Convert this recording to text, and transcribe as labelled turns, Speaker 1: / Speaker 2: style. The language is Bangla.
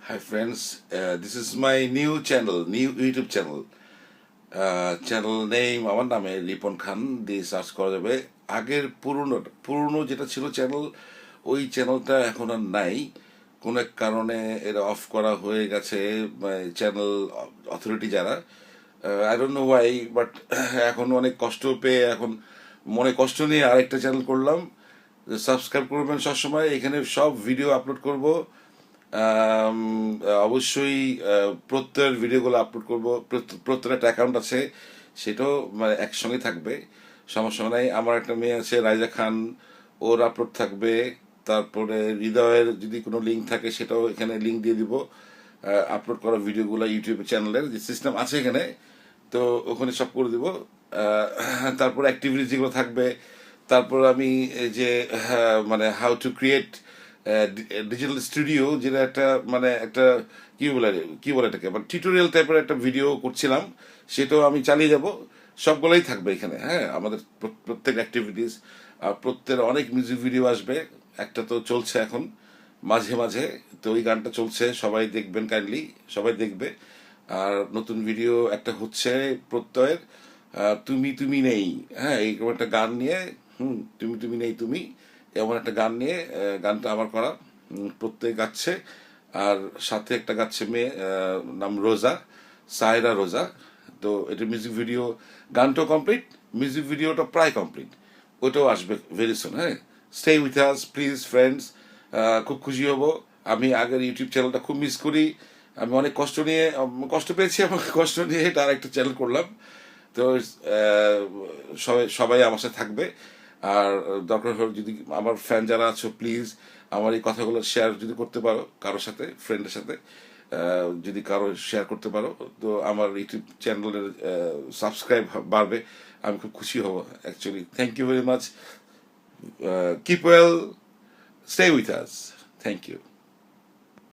Speaker 1: Hi friends, this is my new channel, new YouTube channel. Channel name আমার নামে রিপন খান দিয়ে সার্চ করা যাবে। আগের পুরনো যেটা ছিল চ্যানেল, ওই চ্যানেলটা এখন আর নাই। কোনো এক কারণে এটা অফ করা হয়ে গেছে চ্যানেল অথরিটি যারা, I don't know Y, but এখন অনেক কষ্ট পেয়ে এখন মনে কষ্ট নিয়ে আরেকটা চ্যানেল করলাম। সাবস্ক্রাইব করবেন সবসময়, এখানে সব ভিডিও আপলোড করব। আম, অবশ্যই প্রত্যয়ের ভিডিওগুলো আপলোড করব। প্রত্যয়ের একটা অ্যাকাউন্ট আছে, সেটাও মানে একসঙ্গে থাকবে, সমস্যা নাই। আমার একটা মেয়ে আছে রাইজা খান, ওর আপলোড থাকবে। তারপরে হৃদয়ের যদি কোনো লিঙ্ক থাকে সেটাও এখানে লিঙ্ক দিয়ে দিব। আপলোড করা ভিডিওগুলো ইউটিউব চ্যানেলের যে সিস্টেম আছে এখানে, তো ওখানে সব করে দিব। তারপর অ্যাক্টিভিটিস যেগুলো থাকবে, তারপর আমি এই যে মানে how to create digital studio, যেটা একটা মানে একটা কি বলে এটাকে মানে টিউটোরিয়াল টাইপের একটা ভিডিও করছিলাম, সেটাও আমি চালিয়ে যাব। সবগুলোই থাকবে এখানে। হ্যাঁ, আমাদের প্রত্যেক অ্যাক্টিভিটিস আর প্রত্যেক অনেক মিউজিক ভিডিও আসবে। একটা তো চলছে এখন মাঝে মাঝে, তো ওই গানটা চলছে, সবাই দেখবেন কাইন্ডলি, সবাই দেখবে। আর নতুন ভিডিও একটা হচ্ছে প্রত্যয়ের, তুমি তুমি নেই। হ্যাঁ, এইরকম একটা গান নিয়ে, তুমি তুমি নেই তুমি, এমন একটা গান নিয়ে, গানটা আমার করা। প্রত্যেক গাচ্ছে, আর সাথে একটা গাচ্ছে মেয়ে, নাম রোজা, সায়রা রোজা। তো এটা মিউজিক ভিডিও, গানটাও কমপ্লিট, মিউজিক ভিডিওটা প্রায় কমপ্লিট, ওটাও আসবে ভেরি সুন। হ্যাঁ, stay with us please friends. খুব খুশি হব। আমি আগের ইউটিউব চ্যানেলটা খুব মিস করি। আমি অনেক কষ্ট পেয়েছি, এবং কষ্ট নিয়ে এটা আরেকটা চ্যানেল করলাম। তো সবাই সবাই আমার সাথে থাকবে। আর দরকার হলে যদি আমার ফ্যান যারা আছো, প্লিজ আমার এই কথাগুলো শেয়ার যদি করতে পারো কারোর সাথে, ফ্রেন্ডের সাথে, যদি কারো শেয়ার করতে পারো, তো আমার ইউটিউব চ্যানেলের সাবস্ক্রাইব বাড়বে। আমি খুব খুশি হব actually. Thank you very much. Keep well, stay with us. Thank you.